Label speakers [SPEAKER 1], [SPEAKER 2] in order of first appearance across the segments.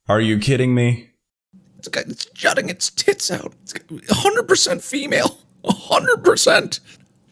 [SPEAKER 1] Are you kidding me?
[SPEAKER 2] It's jutting its tits out. It's 100% female. 100%.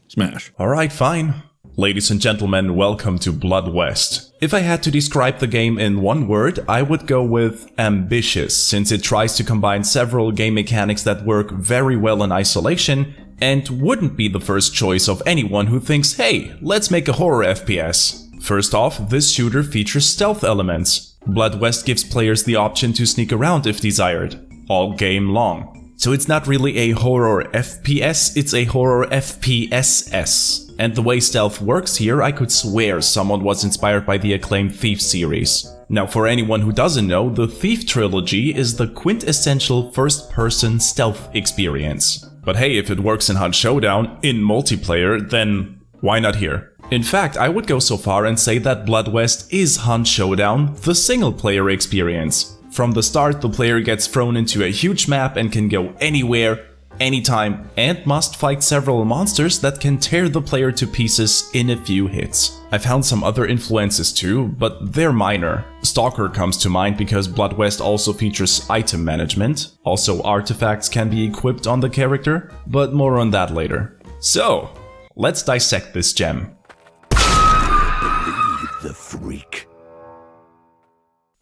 [SPEAKER 2] Smash.
[SPEAKER 1] Alright, fine. Ladies and gentlemen, welcome to Blood West. If I had to describe the game in one word, I would go with ambitious, since it tries to combine several game mechanics that work very well in isolation, and wouldn't be the first choice of anyone who thinks, hey, let's make a horror FPS. First off, this shooter features stealth elements. Blood West gives players the option to sneak around if desired, all game long. So it's not really a horror FPS, it's a horror FPSS. And the way stealth works here, I could swear someone was inspired by the acclaimed Thief series. Now, for anyone who doesn't know, the Thief trilogy is the quintessential first-person stealth experience. But hey, if it works in Hunt Showdown, in multiplayer, then why not here? In fact, I would go so far and say that Blood West is Hunt Showdown, the single-player experience. From the start, the player gets thrown into a huge map and can go anywhere, anytime, and must fight several monsters that can tear the player to pieces in a few hits. I found some other influences too, but they're minor. Stalker comes to mind because Blood West also features item management. Also, artifacts can be equipped on the character, but more on that later. So, let's dissect this gem.
[SPEAKER 3] The freak.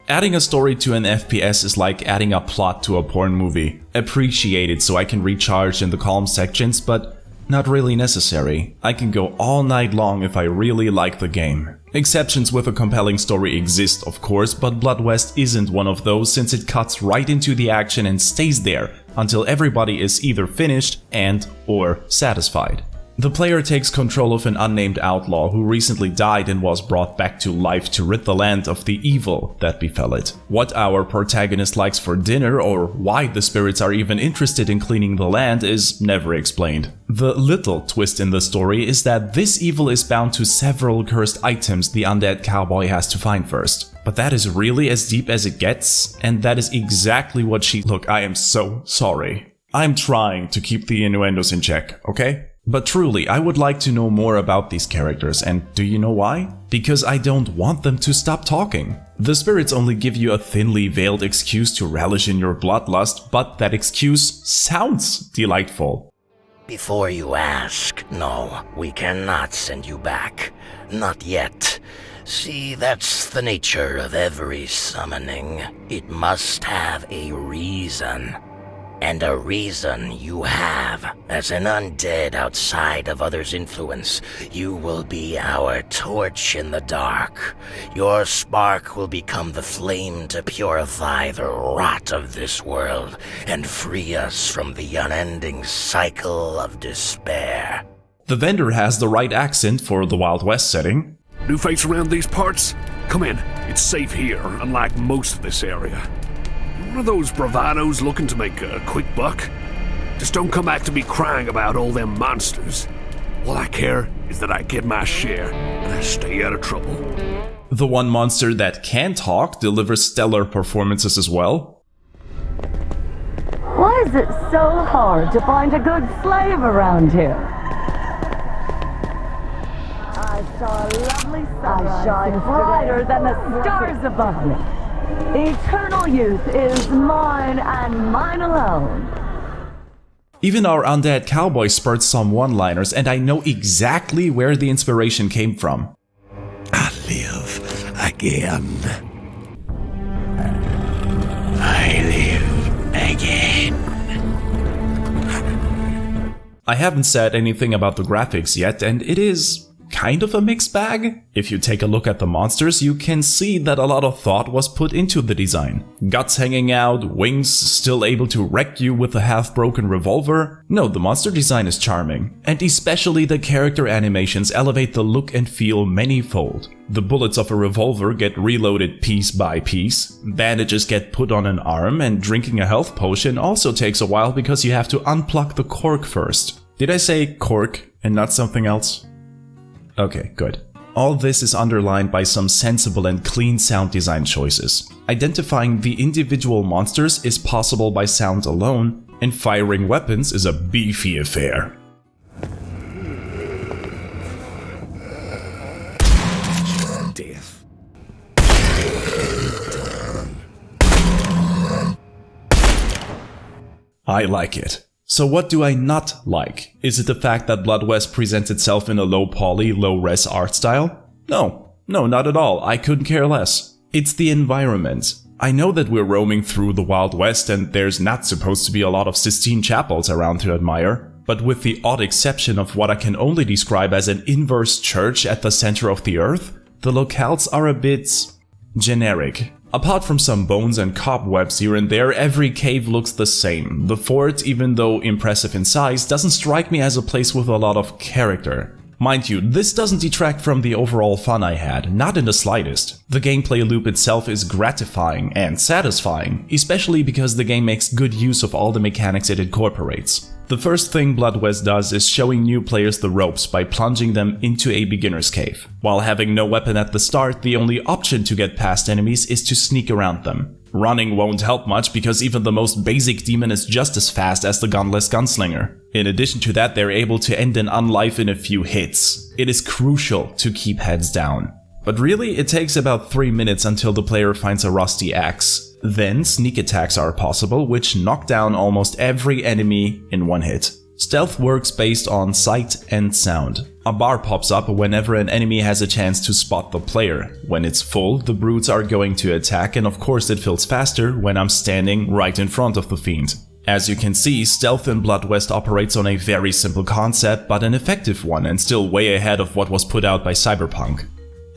[SPEAKER 1] Adding a story to an FPS is like adding a plot to a porn movie. Appreciate it so I can recharge in the calm sections, but not really necessary. I can go all night long if I really like the game. Exceptions with a compelling story exist, of course, but Blood West isn't one of those since it cuts right into the action and stays there until everybody is either finished and/or satisfied. The player takes control of an unnamed outlaw who recently died and was brought back to life to rid the land of the evil that befell it. What our protagonist likes for dinner or why the spirits are even interested in cleaning the land is never explained. The little twist in the story is that this evil is bound to several cursed items the undead cowboy has to find first. But that is really as deep as it gets, and that is exactly what she— Look, I am so sorry. I'm trying to keep the innuendos in check, okay? But truly, I would like to know more about these characters, and do you know why? Because I don't want them to stop talking. The spirits only give you a thinly veiled excuse to relish in your bloodlust, but that excuse sounds delightful.
[SPEAKER 3] Before you ask, no, we cannot send you back. Not yet. See, that's the nature of every summoning. It must have a reason. And a reason you have. As an undead outside of others' influence, you will be our torch in the dark. Your spark will become the flame to purify the rot of this world and free us from the unending cycle of despair.
[SPEAKER 1] The vendor has the right accent for the Wild West setting.
[SPEAKER 4] New face around these parts? Come in. It's safe here, unlike most of this area. One of those bravados looking to make a quick buck? Just don't come back to me crying about all them monsters. All I care is that I get my share, and I stay out of trouble.
[SPEAKER 1] The one monster that can talk delivers stellar performances as well.
[SPEAKER 5] Why is it so hard to find a good slave around here? I saw a lovely sunrise. I shine brighter than the stars above me. Eternal youth is mine and mine alone.
[SPEAKER 1] Even our undead cowboy spurts some one-liners, and I know exactly where the inspiration came from.
[SPEAKER 3] I live again. I live again.
[SPEAKER 1] I haven't said anything about the graphics yet, and it is kind of a mixed bag. If you take a look at the monsters, you can see that a lot of thought was put into the design. Guts hanging out, wings still able to wreck you with a half-broken revolver. No, the monster design is charming. And especially the character animations elevate the look and feel many-fold. The bullets of a revolver get reloaded piece by piece, bandages get put on an arm, and drinking a health potion also takes a while because you have to unplug the cork first. Did I say cork and not something else? Okay, good. All this is underlined by some sensible and clean sound design choices. Identifying the individual monsters is possible by sound alone, and firing weapons is a beefy affair.
[SPEAKER 3] Death.
[SPEAKER 1] I like it. So what do I not like? Is it the fact that Blood West presents itself in a low poly, low res art style? No, not at all. I couldn't care less. It's the environment. I know that we're roaming through the Wild West and there's not supposed to be a lot of Sistine chapels around to admire, but with the odd exception of what I can only describe as an inverse church at the center of the earth, the locales are a bit generic. Apart from some bones and cobwebs here and there, every cave looks the same. The fort, even though impressive in size, doesn't strike me as a place with a lot of character. Mind you, this doesn't detract from the overall fun I had, not in the slightest. The gameplay loop itself is gratifying and satisfying, especially because the game makes good use of all the mechanics it incorporates. The first thing Blood West does is showing new players the ropes by plunging them into a beginner's cave. While having no weapon at the start, the only option to get past enemies is to sneak around them. Running won't help much because even the most basic demon is just as fast as the gunless gunslinger. In addition to that, they're able to end an unlife in a few hits. It is crucial to keep heads down. But really, it takes about 3 minutes until the player finds a rusty axe. Then sneak attacks are possible, which knock down almost every enemy in one hit. Stealth works based on sight and sound. A bar pops up whenever an enemy has a chance to spot the player. When it's full, the brutes are going to attack, and of course it fills faster when I'm standing right in front of the fiend. As you can see, stealth in Blood West operates on a very simple concept, but an effective one, and still way ahead of what was put out by Cyberpunk.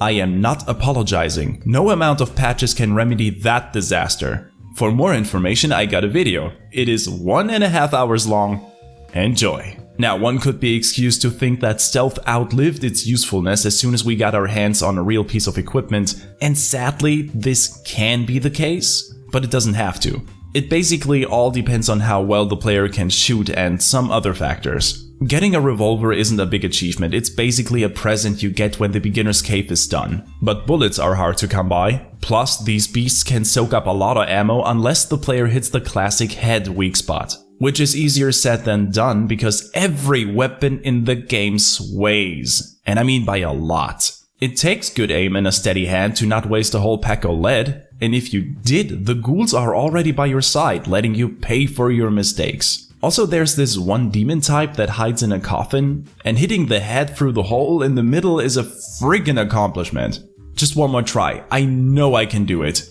[SPEAKER 1] I am not apologizing. No amount of patches can remedy that disaster. For more information, I got a video. It is 1.5 hours long. Enjoy. Now, one could be excused to think that stealth outlived its usefulness as soon as we got our hands on a real piece of equipment, and sadly, this can be the case, but it doesn't have to. It basically all depends on how well the player can shoot and some other factors. Getting a revolver isn't a big achievement, it's basically a present you get when the beginner's cave is done. But bullets are hard to come by. Plus, these beasts can soak up a lot of ammo unless the player hits the classic head weak spot. Which is easier said than done because every weapon in the game sways. And I mean by a lot. It takes good aim and a steady hand to not waste a whole pack of lead. And if you did, the ghouls are already by your side, letting you pay for your mistakes. Also, there's this one demon type that hides in a coffin, and hitting the head through the hole in the middle is a friggin' accomplishment. Just one more try. I know I can do it.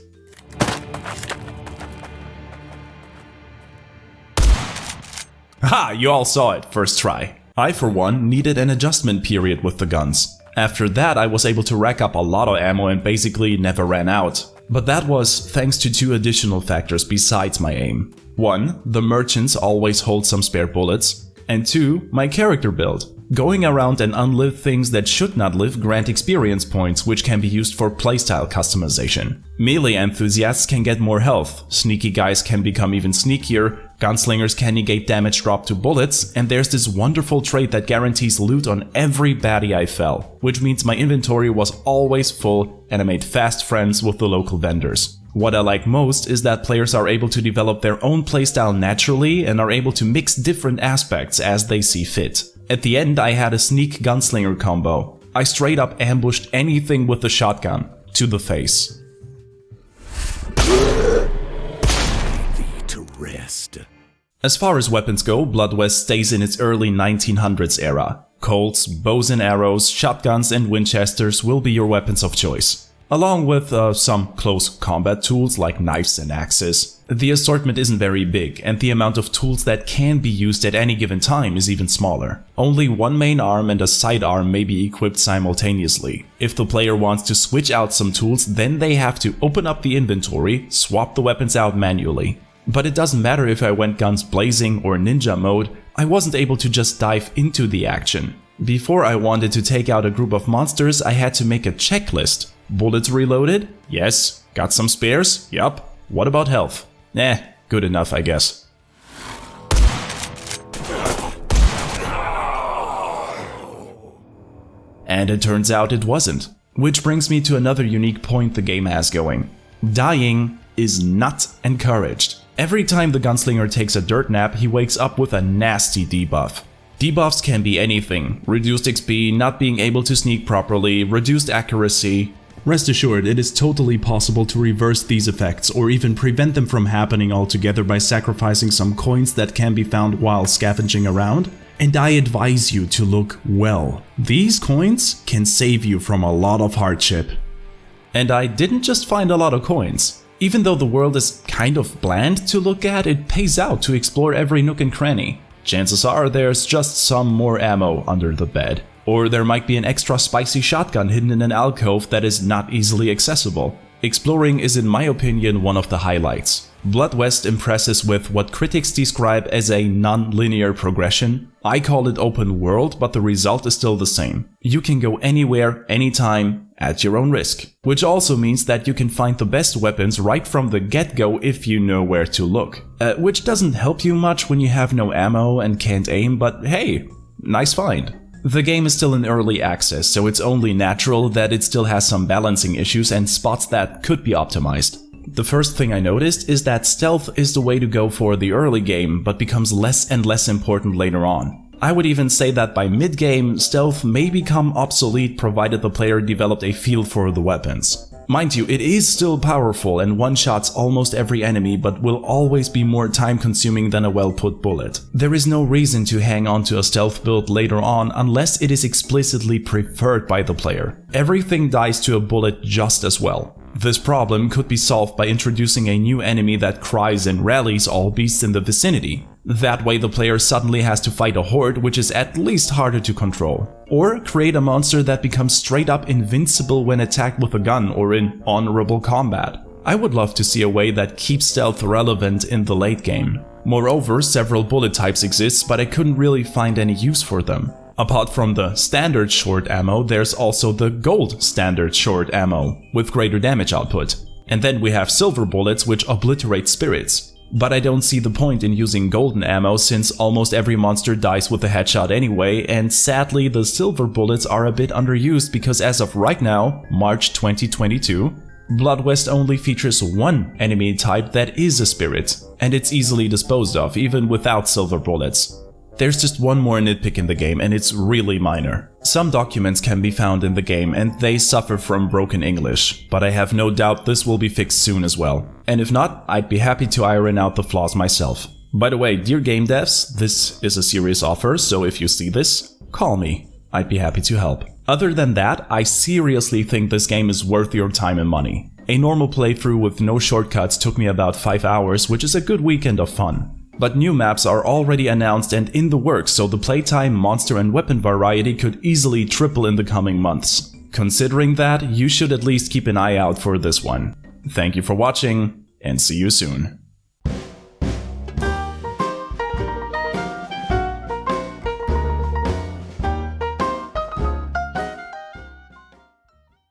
[SPEAKER 1] Ha! You all saw it, first try. I, for one, needed an adjustment period with the guns. After that, I was able to rack up a lot of ammo and basically never ran out. But that was thanks to 2 additional factors besides my aim. 1, the merchants always hold some spare bullets, and 2, my character build. Going around and unlive things that should not live grant experience points, which can be used for playstyle customization. Melee enthusiasts can get more health, sneaky guys can become even sneakier, gunslingers can negate damage drop to bullets, and there's this wonderful trait that guarantees loot on every baddie I fell, which means my inventory was always full and I made fast friends with the local vendors. What I like most is that players are able to develop their own playstyle naturally and are able to mix different aspects as they see fit. At the end, I had a sneak gunslinger combo. I straight up ambushed anything with the shotgun to the face.
[SPEAKER 4] Rest.
[SPEAKER 1] As far as weapons go, Blood West stays in its early 1900s era. Colts, bows and arrows, shotguns and Winchesters will be your weapons of choice. Along with some close combat tools like knives and axes. The assortment isn't very big, and the amount of tools that can be used at any given time is even smaller. Only one main arm and a sidearm may be equipped simultaneously. If the player wants to switch out some tools, then they have to open up the inventory, swap the weapons out manually. But it doesn't matter if I went guns blazing or ninja mode, I wasn't able to just dive into the action. Before I wanted to take out a group of monsters, I had to make a checklist. Bullets reloaded? Yes. Got some spares? Yup. What about health? Good enough, I guess. And it turns out it wasn't. Which brings me to another unique point the game has going. Dying is not encouraged. Every time the gunslinger takes a dirt nap, he wakes up with a nasty debuff. Debuffs can be anything. Reduced XP, not being able to sneak properly, reduced accuracy, Rest assured, it is totally possible to reverse these effects or even prevent them from happening altogether by sacrificing some coins that can be found while scavenging around. And I advise you to look well. These coins can save you from a lot of hardship. And I didn't just find a lot of coins. Even though the world is kind of bland to look at, it pays out to explore every nook and cranny. Chances are there's just some more ammo under the bed. Or there might be an extra spicy shotgun hidden in an alcove that is not easily accessible. Exploring is, in my opinion, one of the highlights. Blood West impresses with what critics describe as a non-linear progression. I call it open world, but the result is still the same. You can go anywhere, anytime, at your own risk. Which also means that you can find the best weapons right from the get-go if you know where to look. Which doesn't help you much when you have no ammo and can't aim, but hey, nice find. The game is still in early access, so it's only natural that it still has some balancing issues and spots that could be optimized. The first thing I noticed is that stealth is the way to go for the early game, but becomes less and less important later on. I would even say that by mid-game, stealth may become obsolete provided the player developed a feel for the weapons. Mind you, it is still powerful and one-shots almost every enemy, but will always be more time-consuming than a well-put bullet. There is no reason to hang on to a stealth build later on unless it is explicitly preferred by the player. Everything dies to a bullet just as well. This problem could be solved by introducing a new enemy that cries and rallies all beasts in the vicinity. That way the player suddenly has to fight a horde, which is at least harder to control. Or create a monster that becomes straight up invincible when attacked with a gun or in honorable combat. I would love to see a way that keeps stealth relevant in the late game. Moreover, several bullet types exist, but I couldn't really find any use for them. Apart from the standard short ammo, there's also the gold standard short ammo, with greater damage output. And then we have silver bullets, which obliterate spirits. But I don't see the point in using golden ammo since almost every monster dies with a headshot anyway, and sadly the silver bullets are a bit underused because as of right now, March 2022, Blood West only features one enemy type that is a spirit, and it's easily disposed of even without silver bullets. There's just one more nitpick in the game, and it's really minor. Some documents can be found in the game and they suffer from broken English, but I have no doubt this will be fixed soon as well. And if not, I'd be happy to iron out the flaws myself. By the way, dear game devs, this is a serious offer, so if you see this, call me. I'd be happy to help. Other than that, I seriously think this game is worth your time and money. A normal playthrough with no shortcuts took me about 5 hours, which is a good weekend of fun. But new maps are already announced and in the works, so the playtime, monster and weapon variety could easily triple in the coming months. Considering that, you should at least keep an eye out for this one. Thank you for watching, and see you soon.